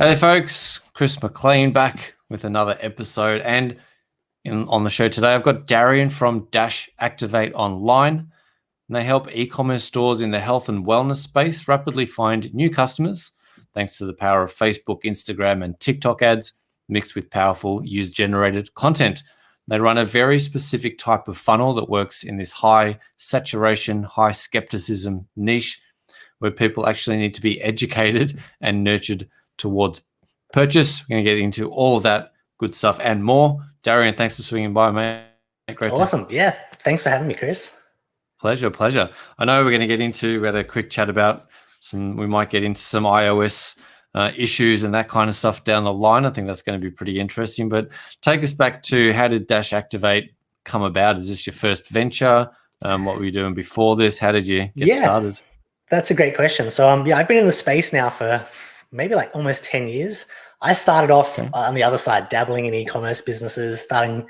Hey there, folks. Chris McLean back with another episode. And on the show today, I've got Darian from Dash Activate Online. And they help e-commerce stores in the health and wellness space rapidly find new customers thanks to the power of Facebook, Instagram, and TikTok ads mixed with powerful user-generated content. They run a very specific type of funnel that works in this high saturation, high skepticism niche where people actually need to be educated and nurtured towards purchase. We're going to get into all of that good stuff and more. Darian, thanks for swinging by, mate. Great. Awesome. Yeah. Thanks for having me, Chris. Pleasure. I know we had a quick chat about we might get into some iOS issues and that kind of stuff down the line. I think that's going to be pretty interesting, but take us back to how did Dash Activate come about? Is this your first venture? What were you doing before this? How did you get started? That's a great question. So I've been in the space now for maybe like almost 10 years. I started off on the other side, dabbling in e-commerce businesses, I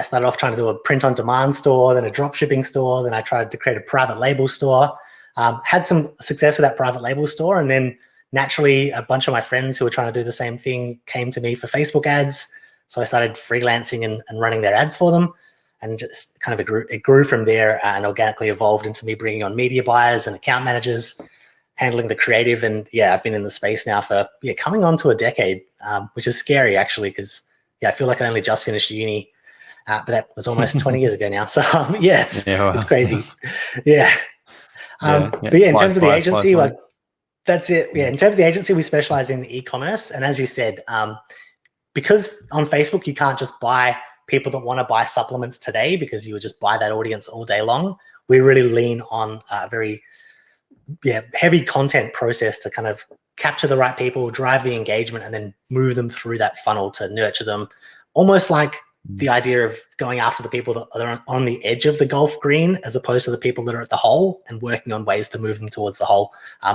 started off trying to do a print-on-demand store, then a drop shipping store, then I tried to create a private label store. Had some success with that private label store, and then naturally a bunch of my friends who were trying to do the same thing came to me for Facebook ads. So I started freelancing and running their ads for them, and just kind of it grew from there and organically evolved into me bringing on media buyers and account managers, handling the creative. And I've been in the space now for coming on to a decade, which is scary actually, because I feel like I only just finished uni. But that was almost 20 years ago now. So it's crazy. But in terms of the agency, that's it. Yeah, in terms of the agency, we specialize in e-commerce. And as you said, because on Facebook, you can't just buy people that want to buy supplements today because you would just buy that audience all day long. We really lean on a very heavy content process to kind of capture the right people, drive the engagement, and then move them through that funnel to nurture them. Almost like the idea of going after the people that are on the edge of the golf green as opposed to the people that are at the hole, and working on ways to move them towards the hole.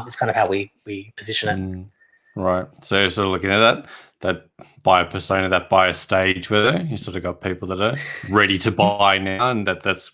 It's kind of how we position it. Right. So you're sort of looking at that buyer persona, that buyer stage where you sort of got people that are ready to buy now, and that's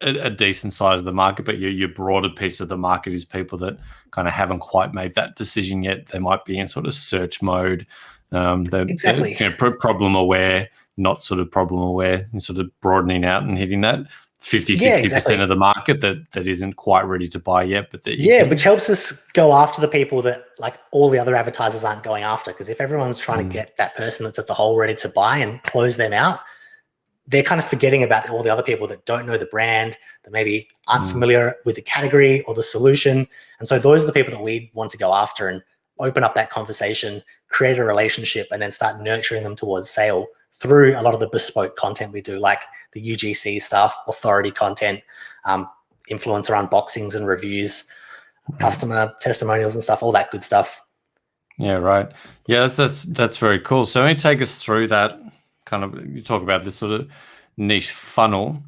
a decent size of the market, but your broader piece of the market is people that kind of haven't quite made that decision yet. They might be in sort of search mode. They're problem aware, not sort of problem aware, and sort of broadening out and hitting that 50-60% of the market that isn't quite ready to buy yet. But which helps us go after the people that like all the other advertisers aren't going after. Because if everyone's trying to get that person that's at the hole ready to buy and close them out, they're kind of forgetting about all the other people that don't know the brand, that maybe aren't familiar with the category or the solution. And so those are the people that we want to go after and open up that conversation, create a relationship, and then start nurturing them towards sale through a lot of the bespoke content we do, like the UGC stuff, authority content, influencer unboxings and reviews, customer testimonials and stuff, all that good stuff. Yeah, right. Yeah, that's very cool. So let me take us through that kind of, you talk about this sort of niche funnel.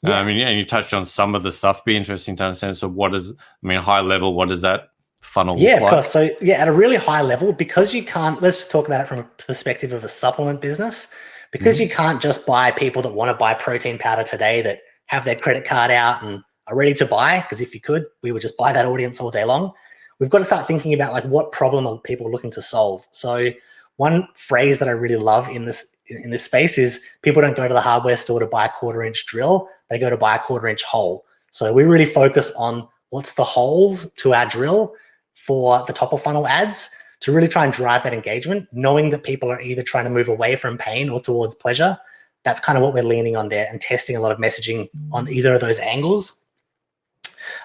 And you touched on some of the stuff. Be interesting to understand. So high level, what does that funnel look like? Of course. So at a really high level, because you can't, let's talk about it from a perspective of a supplement business, because you can't just buy people that want to buy protein powder today that have their credit card out and are ready to buy, because if you could, we would just buy that audience all day long. We've got to start thinking about like what problem are people looking to solve. So one phrase that I really love in this space is people don't go to the hardware store to buy a 1/4-inch drill. They go to buy a 1/4-inch hole. So we really focus on what's the holes to our drill for the top of funnel ads to really try and drive that engagement, knowing that people are either trying to move away from pain or towards pleasure. That's kind of what we're leaning on there and testing a lot of messaging on either of those angles.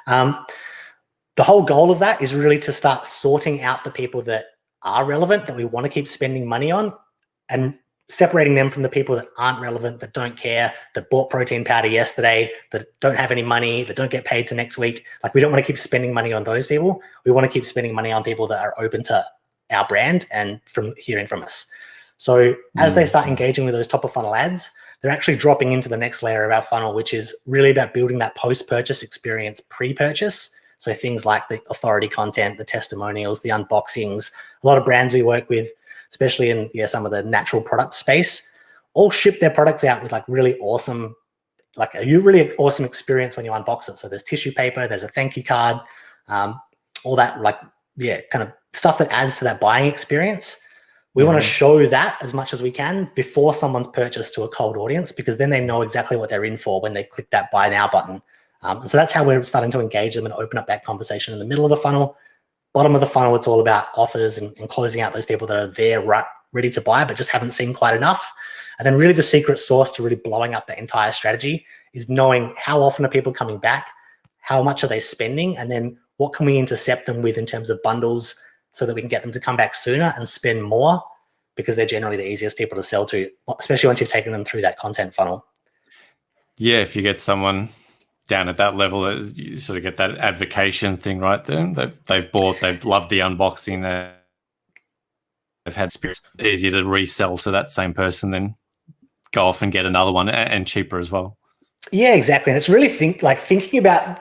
The whole goal of that is really to start sorting out the people that are relevant, that we want to keep spending money on, and separating them from the people that aren't relevant, that don't care, that bought protein powder yesterday, that don't have any money, that don't get paid to next week. Like, we don't want to keep spending money on those people. We want to keep spending money on people that are open to our brand and from hearing from us. So as they start engaging with those top of funnel ads, they're actually dropping into the next layer of our funnel, which is really about building that post-purchase experience pre-purchase. So things like the authority content, the testimonials, the unboxings. A lot of brands we work with, especially in some of the natural product space, all ship their products out with like really awesome, like a really awesome experience when you unbox it. So there's tissue paper, there's a thank you card, all that kind of stuff that adds to that buying experience. We want to show that as much as we can before someone's purchased to a cold audience, because then they know exactly what they're in for when they click that buy now button. And so that's how we're starting to engage them and open up that conversation in the middle of the funnel. Bottom of the funnel, it's all about offers and closing out those people that are there ready to buy but just haven't seen quite enough. And then really the secret sauce to really blowing up the entire strategy is knowing how often are people coming back, how much are they spending, and then what can we intercept them with in terms of bundles so that we can get them to come back sooner and spend more, because they're generally the easiest people to sell to, especially once you've taken them through that content funnel. Yeah, if you get someone down at that level, you sort of get that advocation thing right there. They've bought, they've loved the unboxing, they've had spirits. Easier to resell to that same person than go off and get another one, and cheaper as well. Yeah, exactly. And it's really thinking about,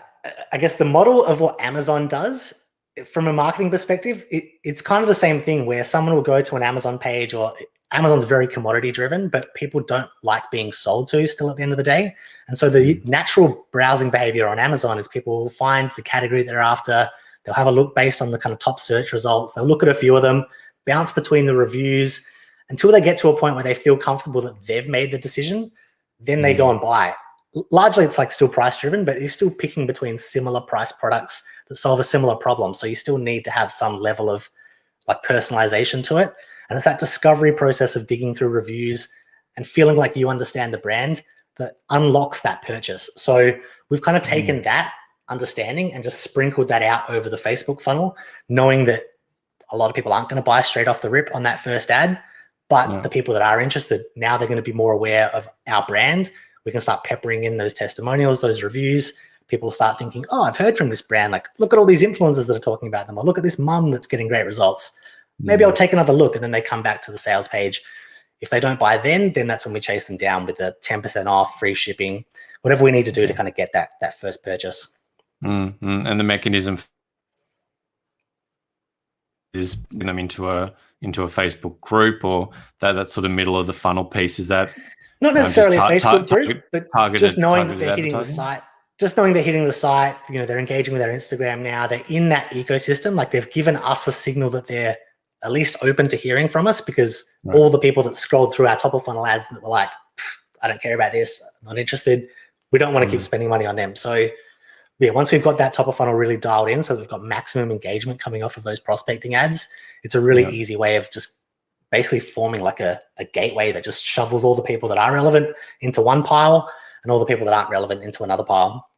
I guess, the model of what Amazon does from a marketing perspective. It's kind of the same thing where someone will go to an Amazon page, or Amazon's very commodity driven, but people don't like being sold to still at the end of the day. And so the natural browsing behavior on Amazon is people will find the category they're after. They'll have a look based on the kind of top search results. They'll look at a few of them, bounce between the reviews until they get to a point where they feel comfortable that they've made the decision. Then they go and buy. Largely, it's like still price driven, but you're still picking between similar price products that solve a similar problem. So you still need to have some level of like personalization to it. And it's that discovery process of digging through reviews and feeling like you understand the brand that unlocks that purchase. So we've kind of taken that understanding and just sprinkled that out over the Facebook funnel, knowing that a lot of people aren't going to buy straight off the rip on that first ad, but the people that are interested, now they're going to be more aware of our brand. We can start peppering in those testimonials, those reviews. People start thinking, oh, I've heard from this brand. Like, look at all these influencers that are talking about them. Or look at this mum that's getting great results. Maybe I'll take another look. And then they come back to the sales page. If they don't buy then that's when we chase them down with the 10% off, free shipping, whatever we need to do to kind of get that first purchase. And the mechanism is getting them into a Facebook group, or that sort of middle of the funnel piece. Is that not necessarily a Facebook group, but just knowing that they're hitting the site. Just knowing they're hitting the site, they're engaging with our Instagram now, they're in that ecosystem, like they've given us a signal that they're at least open to hearing from us, because all the people that scrolled through our top of funnel ads that were like, I don't care about this, I'm not interested, we don't want to keep spending money on them. So yeah, once we've got that top of funnel really dialed in, so we've got maximum engagement coming off of those prospecting ads, it's a really easy way of just basically forming like a gateway that just shovels all the people that are relevant into one pile and all the people that aren't relevant into another pile.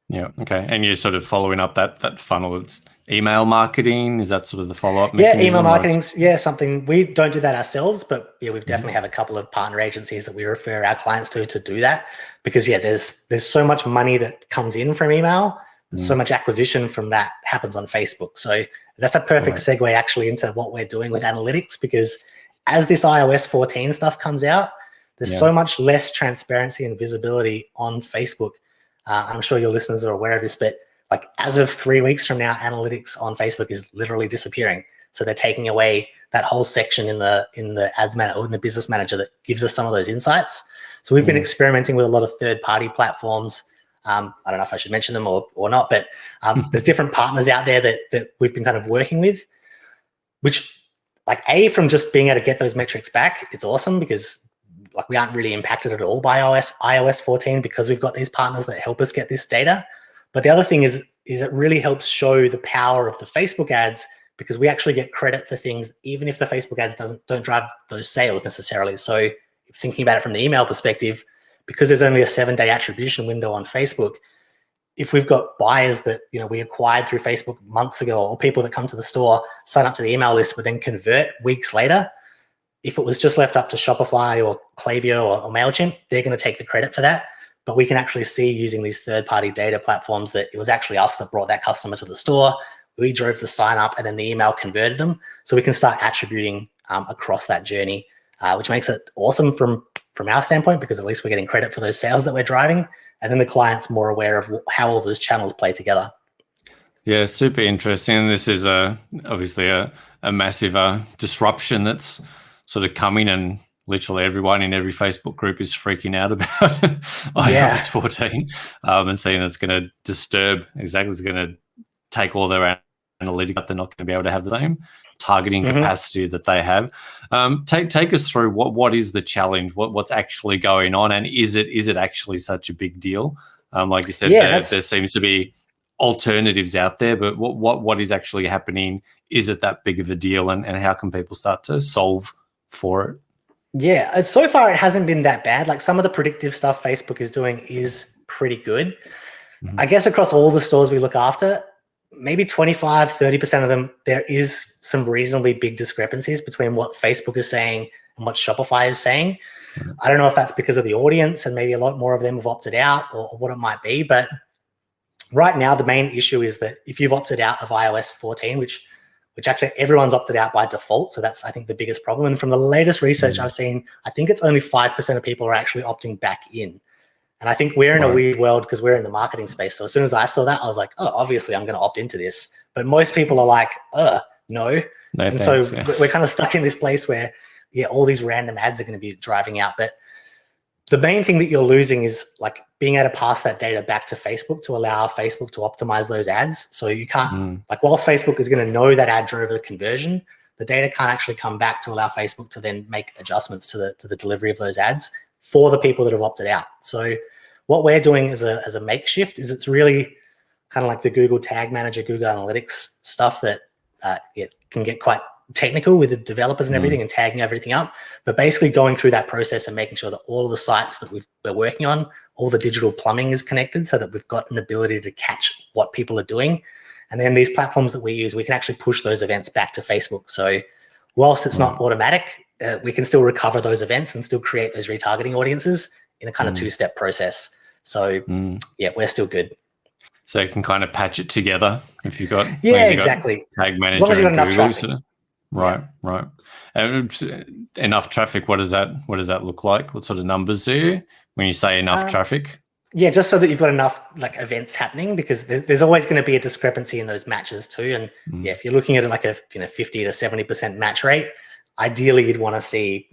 Yeah. Okay. And you're sort of following up that funnel. It's email marketing. Is that sort of the follow-up mechanism? Yeah, email marketing's something. We don't do that ourselves, but yeah, we've definitely have a couple of partner agencies that we refer our clients to do that, because there's so much money that comes in from email. There's so much acquisition from that happens on Facebook. So that's a perfect segue actually into what we're doing with analytics, because as this iOS 14 stuff comes out, there's so much less transparency and visibility on Facebook. I'm sure your listeners are aware of this, but like as of 3 weeks from now, analytics on Facebook is literally disappearing. So they're taking away that whole section in the ads manager or in the business manager that gives us some of those insights. So we've been experimenting with a lot of third-party platforms. I don't know if I should mention them or not, but there's different partners out there that we've been kind of working with, which like from just being able to get those metrics back, it's awesome, because like we aren't really impacted at all by iOS 14 because we've got these partners that help us get this data. But the other thing is it really helps show the power of the Facebook ads, because we actually get credit for things, even if the Facebook ads don't drive those sales necessarily. So thinking about it from the email perspective, because there's only a 7-day attribution window on Facebook, if we've got buyers that we acquired through Facebook months ago, or people that come to the store, sign up to the email list, but then convert weeks later, if it was just left up to Shopify or Klaviyo or MailChimp, they're going to take the credit for that. But we can actually see using these third-party data platforms that it was actually us that brought that customer to the store. We drove the sign up and then the email converted them. So we can start attributing across that journey, which makes it awesome from our standpoint, because at least we're getting credit for those sales that we're driving. And then the client's more aware of how all those channels play together. Yeah, super interesting. This is obviously a massive disruption that's sort of coming, and literally everyone in every Facebook group is freaking out about iOS 14 and saying it's going to disturb. Exactly, it's going to take all their analytics. They're not going to be able to have the same. targeting capacity that they have. Take us through what is the challenge, what's actually going on, and is it actually such a big deal? Like you said, there seems to be alternatives out there, but what is actually happening? Is it that big of a deal, and how can people start to solve for it? Yeah, so far it hasn't been that bad. Like some of the predictive stuff Facebook is doing is pretty good. I guess across all the stores we look after, maybe 25, 30% of them, there is some reasonably big discrepancies between what Facebook is saying and what Shopify is saying. I don't know if that's because of the audience and maybe a lot more of them have opted out or what it might be. But right now, the main issue is that if you've opted out of iOS 14, which actually everyone's opted out by default. So that's, I think, the biggest problem. And from the latest research I've seen, I think it's only 5% of people are actually opting back in. And I think we're in a weird world because we're in the marketing space. So as soon as I saw that, I was like, oh, obviously I'm going to opt into this. But most people are like, no. And thanks, so we're kind of stuck in this place where, all these random ads are going to be driving out. But the main thing that you're losing is like being able to pass that data back to Facebook to allow Facebook to optimize those ads. So you can't, like whilst Facebook is going to know that ad drove the conversion, the data can't actually come back to allow Facebook to then make adjustments to the delivery of those ads for the people that have opted out. So what we're doing as a makeshift is it's really kind of like the Google Tag Manager, Google Analytics stuff that it can get quite technical with the developers and everything and tagging everything up, but basically going through that process and making sure that all of the sites that we're working on, all the digital plumbing is connected so that we've got an ability to catch what people are doing. And then these platforms that we use, we can actually push those events back to Facebook. So whilst it's not automatic, we can still recover those events and still create those retargeting audiences in a kind of two-step process. So we're still good. So you can kind of patch it together if you've got exactly. Tag Manager, as long as you've got enough Google, traffic. Right. Enough traffic. What does that look like? What sort of numbers do you when you say enough traffic? Yeah, just so that you've got enough like events happening, because there's always going to be a discrepancy in those matches too. And if you're looking at like a 50 to 70% match rate, ideally you'd want to see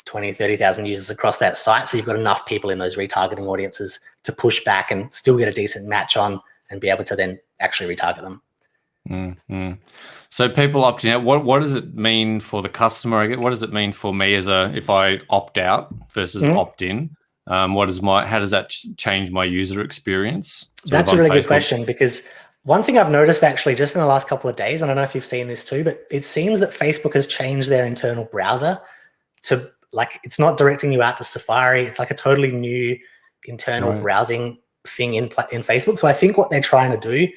20, 30,000 users across that site. So you've got enough people in those retargeting audiences to push back and still get a decent match on and be able to then actually retarget them. So people opting out, what does it mean for the customer? What does it mean for me if I opt out versus opt in? How does that change my user experience? That's a really good question, because one thing I've noticed actually just in the last couple of days, and I don't know if you've seen this too, but it seems that Facebook has changed their internal browser to like, it's not directing you out to Safari. It's like a totally new internal browsing thing in Facebook. So I think what they're trying to do,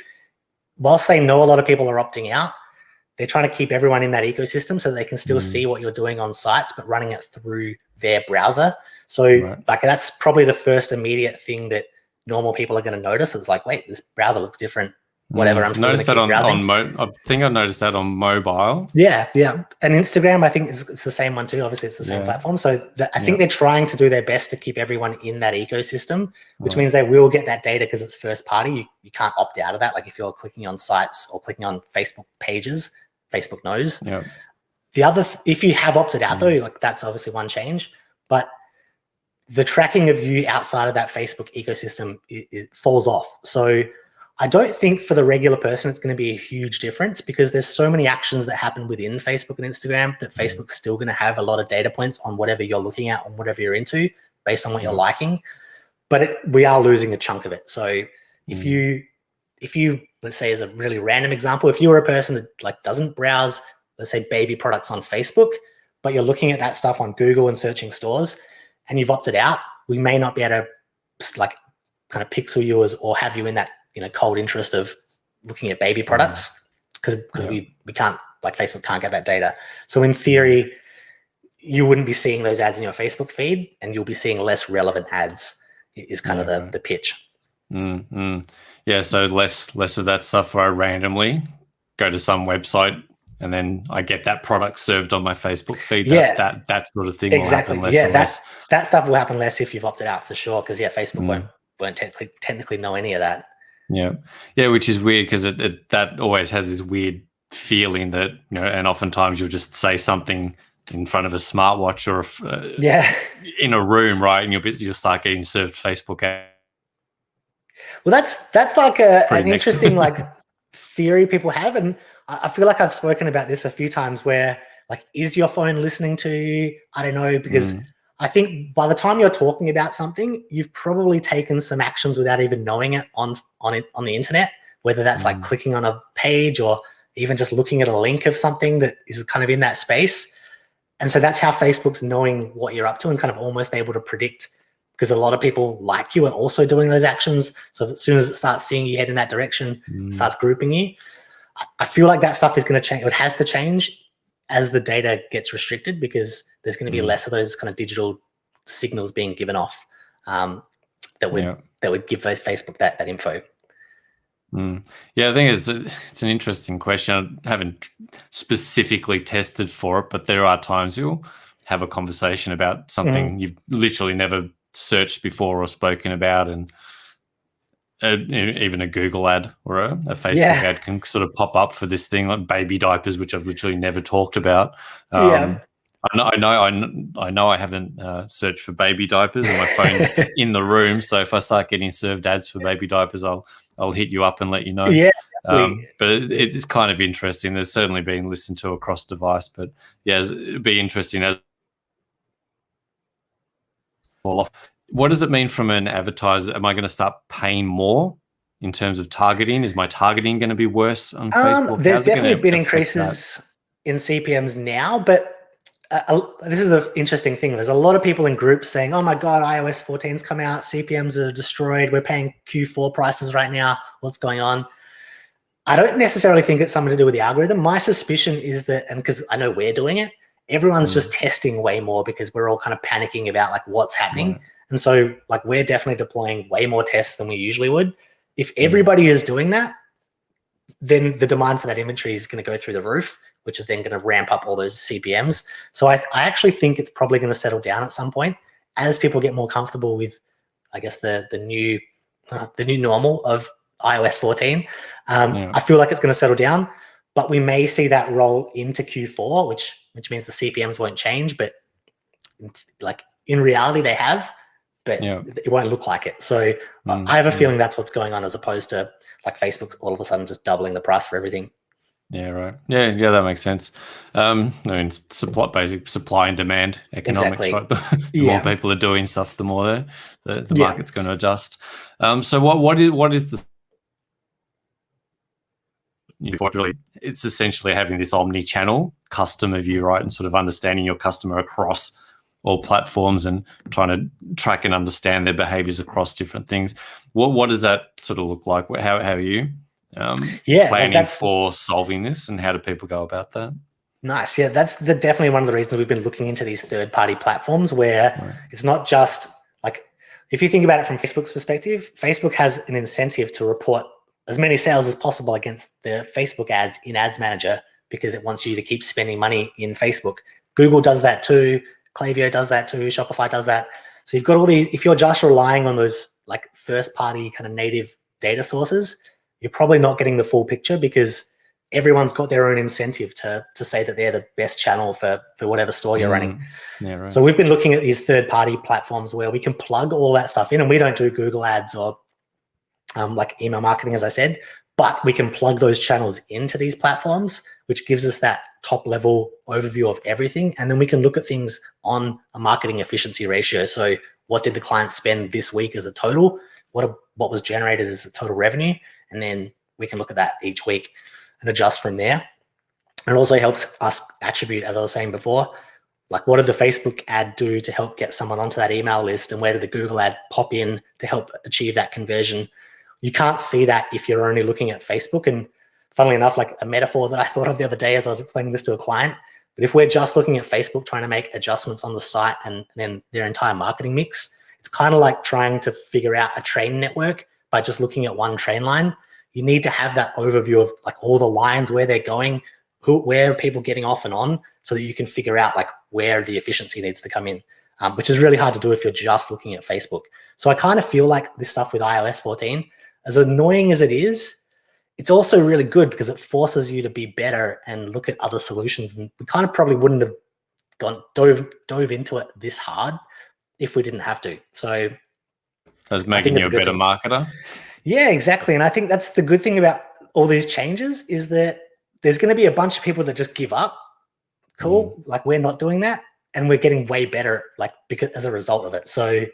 whilst they know a lot of people are opting out, they're trying to keep everyone in that ecosystem so they can still see what you're doing on sites, but running it through their browser. So like that's probably the first immediate thing that normal people are going to notice. It's like, wait, this browser looks different. Whatever, I'm still going to keep browsing. I think I noticed that on mobile. Yeah. And Instagram, I think it's the same one too. Obviously, it's the same platform. So I think they're trying to do their best to keep everyone in that ecosystem, which means they will get that data because it's first party. You can't opt out of that. Like if you're clicking on sites or clicking on Facebook pages, Facebook knows. Yeah. The other, if you have opted out though, like that's obviously one change, but the tracking of you outside of that Facebook ecosystem it falls off. So I don't think for the regular person it's going to be a huge difference, because there's so many actions that happen within Facebook and Instagram that Facebook's still going to have a lot of data points on whatever you're looking at, on whatever you're into, based on what you're liking. But we are losing a chunk of it. So if you, let's say as a really random example, if you were a person that like doesn't browse, let's say baby products on Facebook, but you're looking at that stuff on Google and searching stores and you've opted out, we may not be able to like kind of pixel you or have you in that, cold interest of looking at baby products because we can't, like Facebook can't get that data. So in theory, you wouldn't be seeing those ads in your Facebook feed and you'll be seeing less relevant ads is kind of the pitch. Yeah, so less of that stuff where I randomly go to some website and then I get that product served on my Facebook feed. That sort of thing exactly. will happen less and less. That stuff will happen less if you've opted out for sure, because Facebook won't technically know any of that. Yeah, which is weird because that always has this weird feeling that and oftentimes you'll just say something in front of a smartwatch or in a room, right? And you'll start getting served Facebook ads. Well, that's like an interesting like theory people have, and I feel like I've spoken about this a few times where, like, is your phone listening to you? I don't know, because I think by the time you're talking about something, you've probably taken some actions without even knowing it on the internet, whether that's like clicking on a page or even just looking at a link of something that is kind of in that space. And so that's how Facebook's knowing what you're up to and kind of almost able to predict, because a lot of people like you are also doing those actions. So as soon as it starts seeing you head in that direction, it starts grouping you. I feel like that stuff is going to change. It has to change as the data gets restricted, because there's going to be less of those kind of digital signals being given off that would give Facebook that info. Yeah, I think it's an interesting question. I haven't specifically tested for it, but there are times you'll have a conversation about something you've literally never searched before or spoken about, and even a Google ad or a Facebook ad can sort of pop up for this thing, like baby diapers, which I've literally never talked about. I know I haven't searched for baby diapers, and my phone's in the room. So if I start getting served ads for baby diapers, I'll hit you up and let you know. Yeah, but it's kind of interesting. There's certainly being listened to across device, but yeah, it'd be interesting as fall off. What does it mean from an advertiser? Am I going to start paying more in terms of targeting? Is my targeting going to be worse on Facebook? There's definitely been increases in CPMs now, but this is the interesting thing. There's a lot of people in groups saying, oh my God, iOS 14's come out, CPMs are destroyed, we're paying Q4 prices right now, what's going on? I don't necessarily think it's something to do with the algorithm. My suspicion is that, and because I know we're doing it, everyone's just testing way more because we're all kind of panicking about like what's happening. And so like we're definitely deploying way more tests than we usually would. If everybody is doing that, then the demand for that inventory is going to go through the roof, which is then going to ramp up all those CPMs. So I actually think it's probably going to settle down at some point as people get more comfortable with, I guess, the new normal of iOS 14. I feel like it's going to settle down, but we may see that roll into Q4, which means the CPMs won't change, but like in reality they have, but it won't look like it. So I have a feeling that's what's going on, as opposed to like Facebook all of a sudden just doubling the price for everything. Yeah, right. Yeah, that makes sense. I mean, basic supply and demand economics. Exactly. Right? The more people are doing stuff, the more the market's going to adjust. So what is the really? It's essentially having this omni-channel customer view, right, and sort of understanding your customer across all platforms and trying to track and understand their behaviors across different things. What does that sort of look like? How are you planning for solving this, and how do people go about that? Nice. Yeah, that's definitely one of the reasons we've been looking into these third-party platforms, where it's not just like, if you think about it from Facebook's perspective, Facebook has an incentive to report as many sales as possible against the Facebook ads in Ads Manager, because it wants you to keep spending money in Facebook. Google does that too. Klaviyo does that too. Shopify does that. So you've got all these. If you're just relying on those like first-party kind of native data sources, you're probably not getting the full picture, because everyone's got their own incentive to say that they're the best channel for whatever store you're running. Yeah, right. So we've been looking at these third-party platforms where we can plug all that stuff in, and we don't do Google ads or like email marketing, as I said, but we can plug those channels into these platforms, which gives us that top-level overview of everything. And then we can look at things on a marketing efficiency ratio. So what did the client spend this week as a total? What was generated as a total revenue? And then we can look at that each week and adjust from there. And it also helps us attribute, as I was saying before, like what did the Facebook ad do to help get someone onto that email list, and where did the Google ad pop in to help achieve that conversion? You can't see that if you're only looking at Facebook. And funnily enough, like a metaphor that I thought of the other day as I was explaining this to a client, but if we're just looking at Facebook trying to make adjustments on the site and then their entire marketing mix, it's kind of like trying to figure out a train network by just looking at one train line. You need to have that overview of like all the lines, where they're going, where are people getting off and on, so that you can figure out like where the efficiency needs to come in, which is really hard to do if you're just looking at Facebook. So I kind of feel like this stuff with iOS 14, as annoying as it is, it's also really good because it forces you to be better and look at other solutions. And we kind of probably wouldn't have dove into it this hard if we didn't have to. So that's making you a better marketer. Yeah, exactly. And I think that's the good thing about all these changes, is that there's going to be a bunch of people that just give up. Cool. Like we're not doing that. And we're getting way better, like because as a result of it. So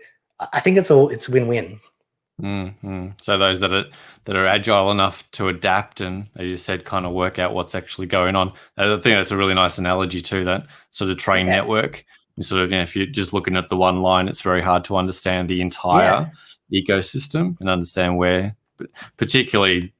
I think it's win-win. So those that are agile enough to adapt and, as you said, kind of work out what's actually going on. I think that's a really nice analogy to that sort of train network. You sort of, if you're just looking at the one line, it's very hard to understand the entire ecosystem and understand where, particularly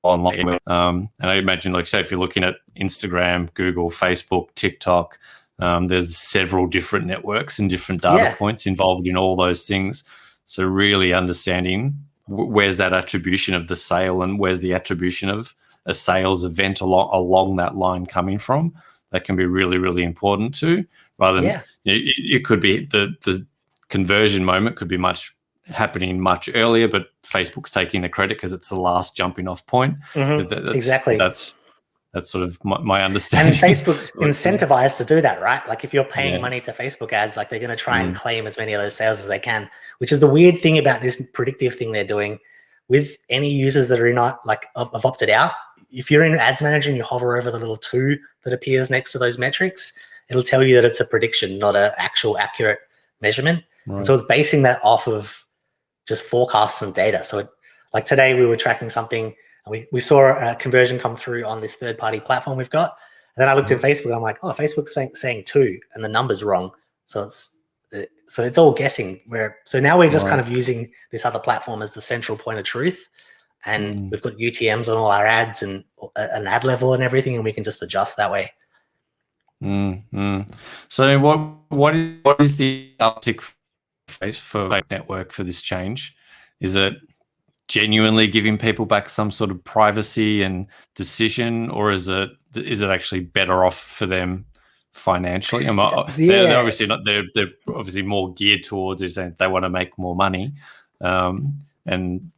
online. And I imagine, like, say, if you're looking at Instagram, Google, Facebook, TikTok, there's several different networks and different data points involved in all those things. So really understanding where's that attribution of the sale and where's the attribution of a sales event along that line coming from, that can be really, really important too. Rather than it could be the conversion moment could be happening much earlier, but Facebook's taking the credit because it's the last jumping off point. Exactly. That's sort of my understanding. And Facebook's incentivized to do that, right? Like if you're paying money to Facebook ads, like they're going to try and claim as many of those sales as they can, which is the weird thing about this predictive thing they're doing with any users that are not like have opted out. If you're in Ads Manager and you hover over the little 2 that appears next to those metrics, it'll tell you that it's a prediction, not an actual accurate measurement. Right. And so it's basing that off of just forecasts and data. So like today we were tracking something and we saw a conversion come through on this third-party platform we've got. And then I looked in Facebook and I'm like, oh, Facebook's saying 2 and the number's wrong. So it's all guessing. So now we're just kind of using this other platform as the central point of truth. And we've got UTMs on all our ads and an ad level and everything, and we can just adjust that way. So what is the uptick phase for network for this change? Is it genuinely giving people back some sort of privacy and decision, or is it actually better off for them financially? They're obviously not. They're obviously more geared towards is saying they want to make more money. And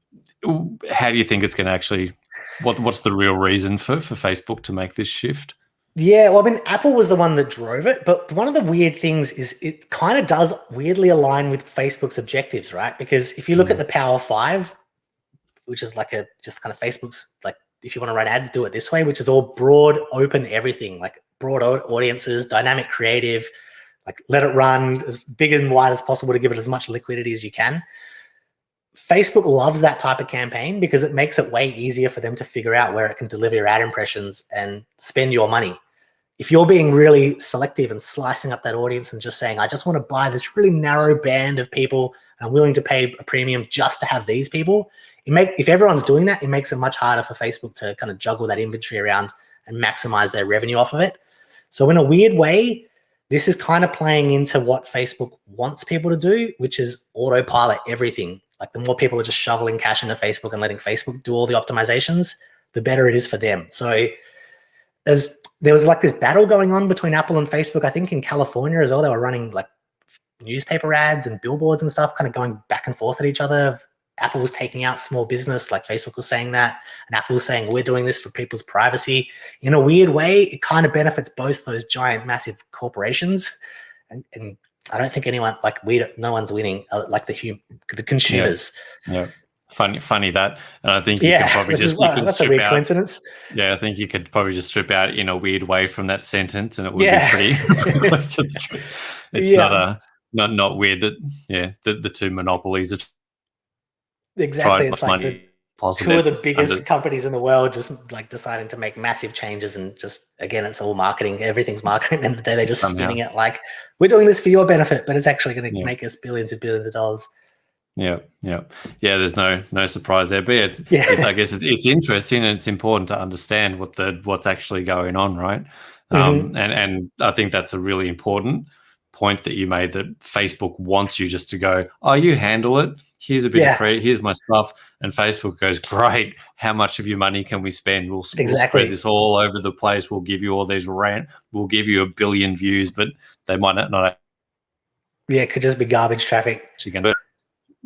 how do you think it's going to actually? What's the real reason for Facebook to make this shift? Yeah, well, I mean, Apple was the one that drove it, but one of the weird things is it kind of does weirdly align with Facebook's objectives, right? Because if you look at the Power 5, which is like just kind of Facebook's, like, if you want to run ads, do it this way, which is all broad, open everything, like broad audiences, dynamic creative, like let it run as big and wide as possible to give it as much liquidity as you can. Facebook loves that type of campaign because it makes it way easier for them to figure out where it can deliver your ad impressions and spend your money. If you're being really selective and slicing up that audience and just saying, I just want to buy this really narrow band of people and I'm willing to pay a premium just to have these people, if everyone's doing that, it makes it much harder for Facebook to kind of juggle that inventory around and maximize their revenue off of it. So in a weird way, this is kind of playing into what Facebook wants people to do, which is autopilot everything. Like the more people are just shoveling cash into Facebook and letting Facebook do all the optimizations, the better it is for them. So there was like this battle going on between Apple and Facebook, I think in California as well. They were running like newspaper ads and billboards and stuff, kind of going back and forth at each other. Apple was taking out small business, like Facebook was saying that, and Apple was saying, we're doing this for people's privacy. In a weird way, it kind of benefits both those giant, massive corporations. And I don't think anyone, like no one's winning, like the consumers. Yeah. Funny that, and I think you can probably that's a weird coincidence. Yeah, I think you could probably just strip out in a weird way from that sentence, and it would be pretty close to the truth. It's not weird that the two monopolies are exactly. It's like two of the biggest companies in the world just like deciding to make massive changes, and just again, it's all marketing. Everything's marketing. At the end of the day, they're just spinning it like we're doing this for your benefit, but it's actually going to make us billions and billions of dollars. Yeah. There's no surprise there, but it's I guess it's interesting and it's important to understand what's actually going on, right? And I think that's a really important point that you made, that Facebook wants you just to go, oh, you handle it. Here's a bit of credit. Here's my stuff, and Facebook goes, great. How much of your money can we spend? We'll spread this all over the place. We'll give you all these We'll give you 1 billion views, but they might not. Yeah, it could just be garbage traffic.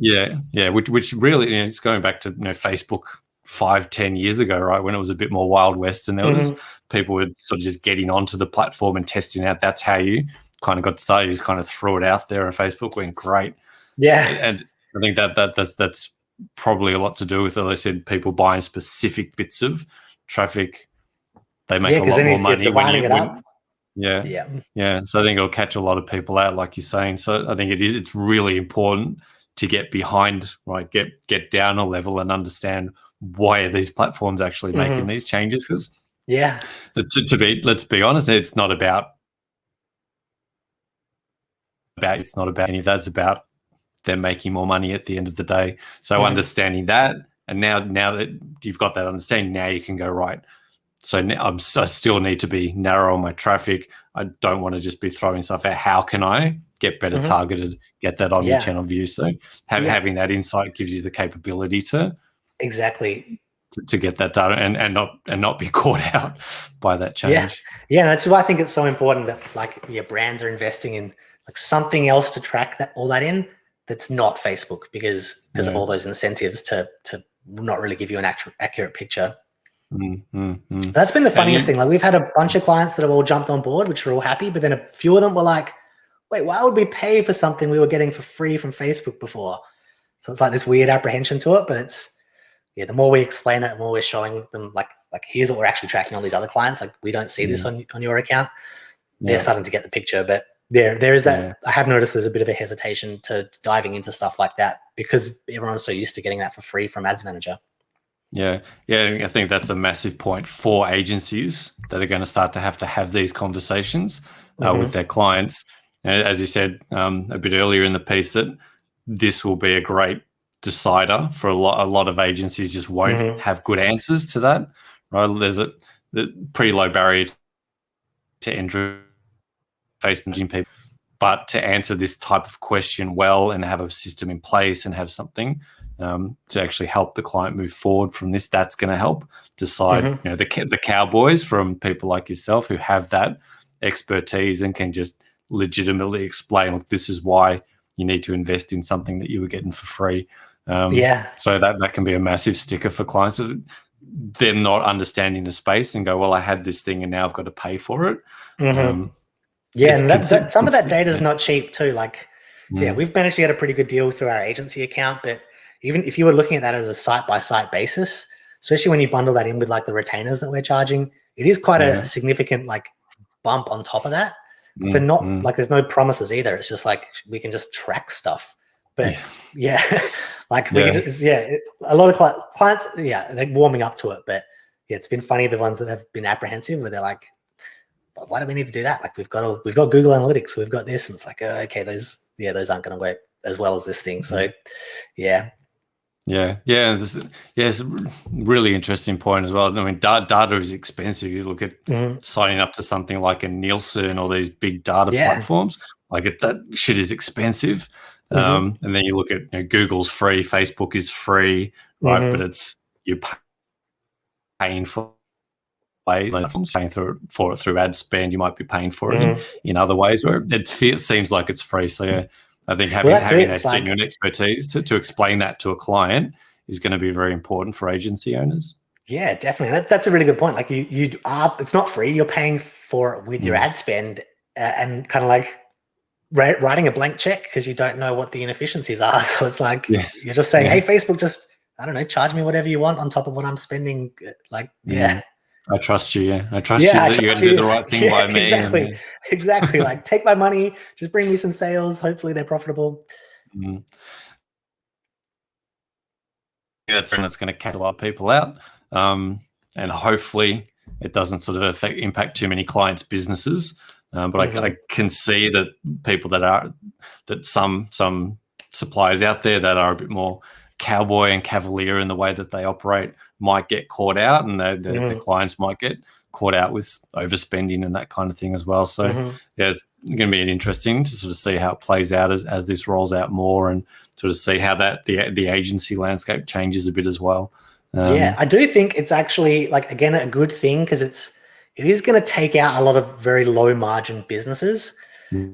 Yeah, which really, it's going back to Facebook 5-10 years ago, right, when it was a bit more Wild West, and there was people were sort of just getting onto the platform and testing out. That's how you kind of got started. You just kind of threw it out there, and Facebook went great. Yeah, and I think that's probably a lot to do with, as I said, people buying specific bits of traffic. They make a lot more money when yeah. So I think it'll catch a lot of people out, like you're saying. So I think it's really important to get behind, right? Get down a level and understand why are these platforms actually making these changes, because let's be honest, it's not about any of that. It's about them making more money at the end of the day. So understanding that, and now that you've got that understanding, now you can go, right, so now I still need to be narrow on my traffic. I don't want to just be throwing stuff out. How can I get better targeted, get that omnichannel view? So having that insight gives you the capability to to get that data and not be caught out by that change. Yeah, that's why I think it's so important that like your brands are investing in like something else to track all that in that's not Facebook, because of all those incentives to not really give you an accurate picture. That's been the funniest thing. Like, we've had a bunch of clients that have all jumped on board, which are all happy, but then a few of them were like, wait, why would we pay for something we were getting for free from Facebook before? So it's like this weird apprehension to it, but it's, the more we explain it, the more we're showing them like here's what we're actually tracking all these other clients. Like, we don't see this on your account. They're starting to get the picture, but there is that. I have noticed there's a bit of a hesitation to diving into stuff like that because everyone's so used to getting that for free from Ads Manager. Yeah, I think that's a massive point for agencies that are going to start to have these conversations with their clients. And as you said a bit earlier in the piece, that this will be a great decider for a lot of agencies. Just won't have good answers to that. Right? There's a pretty low barrier to entry Facebook people, but to answer this type of question well and have a system in place and have something to actually help the client move forward from this, that's going to help decide. The cowboys from people like yourself who have that expertise and can just legitimately explain, look, this is why you need to invest in something that you were getting for free. So that can be a massive sticker for clients. So them not understanding the space and go, well, I had this thing and now I've got to pay for it. And some of that data is not cheap too. Like, we've managed to get a pretty good deal through our agency account, but even if you were looking at that as a site-by-site basis, especially when you bundle that in with like the retainers that we're charging, it is quite a significant like bump on top of that. For not like, there's no promises either. It's just like we can just track stuff. But like we can just, a lot of clients, they're warming up to it. But it's been funny, the ones that have been apprehensive where they're like, why do we need to do that? Like, we've got Google Analytics, we've got this, and it's like, okay, those aren't going to work as well as this thing. So it's a really interesting point as well. I mean, data is expensive. You look at signing up to something like a Nielsen or these big data platforms, like that shit is expensive. And then you look at Google's free, Facebook is free, right? But you're paying for platforms, paying for it through ad spend. You might be paying for it in other ways where it seems like it's free. So I think having that genuine expertise to explain that to a client is going to be very important for agency owners. Yeah, definitely. That's a really good point. Like, it's not free. You're paying for it with your ad spend and kind of like writing a blank check because you don't know what the inefficiencies are. So it's like you're just saying, hey, Facebook, just, I don't know, charge me whatever you want on top of what I'm spending. Like, I trust you. I trust you that you're going to do the right thing by me. Exactly. Like, take my money, just bring me some sales. Hopefully they're profitable. That's going to catch a lot of people out. And hopefully it doesn't sort of impact too many clients' businesses. But I can see that people that some suppliers out there that are a bit more cowboy and cavalier in the way that they operate might get caught out, and the clients might get caught out with overspending and that kind of thing as well. So it's going to be interesting to sort of see how it plays out as this rolls out more, and sort of see how that the agency landscape changes a bit as well. I do think it's actually, like, again, a good thing, because it is going to take out a lot of very low margin businesses.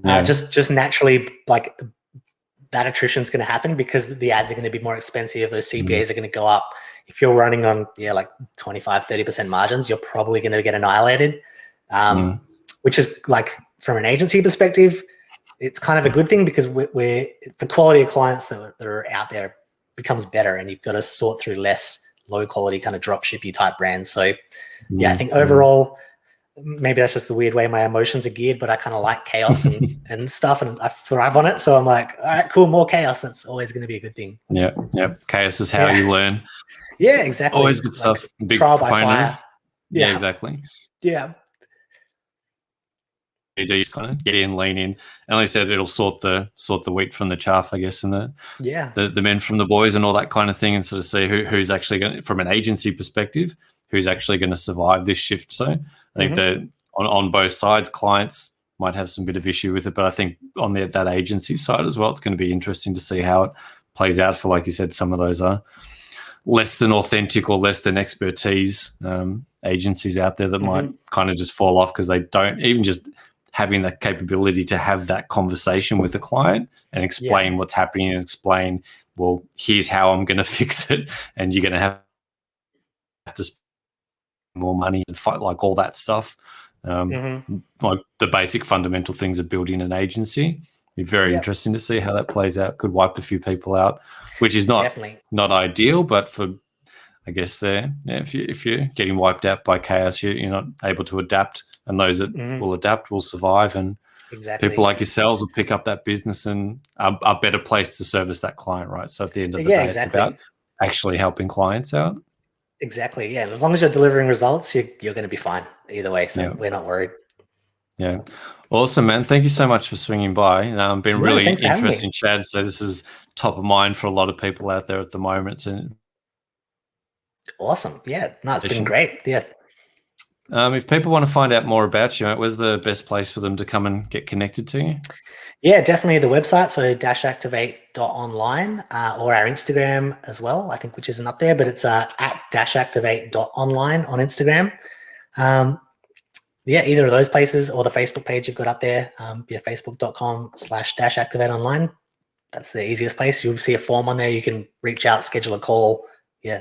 Just naturally, like, that attrition is going to happen because the ads are going to be more expensive. Those CPAs are going to go up. If you're running on like 25-30% margins, you're probably going to get annihilated, which is, like, from an agency perspective, it's kind of a good thing, because we're the quality of clients that are out there becomes better, and you've got to sort through less low quality kind of drop shippy type brands. So yeah, I think overall, maybe that's just the weird way my emotions are geared, but I kind of like chaos and stuff, and I thrive on it. So I'm like, all right, cool, more chaos. That's always going to be a good thing. Yeah. Chaos is how you learn. Yeah, exactly. Always good stuff. Big trial by fire. Yeah, exactly. Yeah. You do kind of get in, lean in, and like I said, it'll sort the wheat from the chaff, I guess, and the men from the boys and all that kind of thing, and sort of see who's actually going to, from an agency perspective, who's actually going to survive this shift. So I think that on both sides, clients might have some bit of issue with it, but I think on that agency side as well, it's going to be interesting to see how it plays out for, like you said, some of those are less than authentic or less than expertise agencies out there that might kind of just fall off because they don't even just having the capability to have that conversation with the client and explain what's happening and explain, well, here's how I'm going to fix it, and you're going to have to spend more money and fight, like all that stuff. Like the basic fundamental things of building an agency. It'd be very interesting to see how that plays out. Could wipe a few people out, which is not ideal, but for, I guess, if you're getting wiped out by chaos, you're not able to adapt. And those that will adapt will survive, and people like yourselves will pick up that business and are better placed to service that client, right? So at the end of the day, it's about actually helping clients out. Exactly, yeah. As long as you're delivering results, you're going to be fine either way, so we're not worried. Yeah. Awesome, man. Thank you so much for swinging by. Been really interesting chat. So this is top of mind for a lot of people out there at the moment. And awesome. Yeah. No, it's been great. Yeah. If people want to find out more about you, where's the best place for them to come and get connected to you? Yeah, definitely the website, so -activate.online, or our Instagram as well, I think, which isn't up there, but it's at -activate.online on Instagram. Yeah, either of those places or the Facebook page you've got up there, facebook.com/-activate-online. That's the easiest place. You'll see a form on there. You can reach out, schedule a call,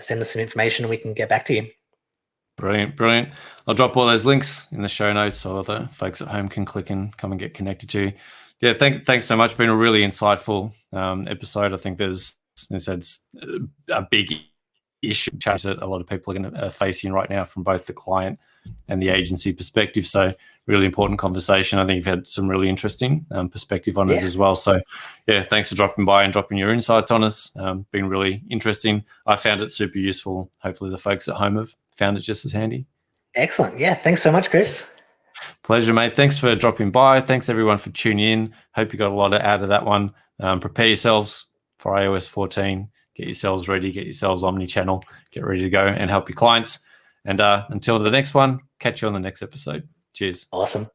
send us some information, and we can get back to you. Brilliant. I'll drop all those links in the show notes so the folks at home can click and come and get connected to you. Yeah, thanks so much. Been a really insightful episode. I think there's a big issue that a lot of people are facing right now from both the client and the agency perspective. So really important conversation. I think you've had some really interesting perspective on it as well. So yeah, thanks for dropping by and dropping your insights on us. Been really interesting. I found it super useful. Hopefully the folks at home have found it just as handy. Excellent. Yeah, thanks so much, Chris. Pleasure, mate. Thanks for dropping by. Thanks everyone for tuning in. Hope you got a lot out of that one. Prepare yourselves for iOS 14. Get yourselves ready. Get yourselves Omnichannel. Get ready to go and help your clients. And until the next one, catch you on the next episode. Cheers. Awesome.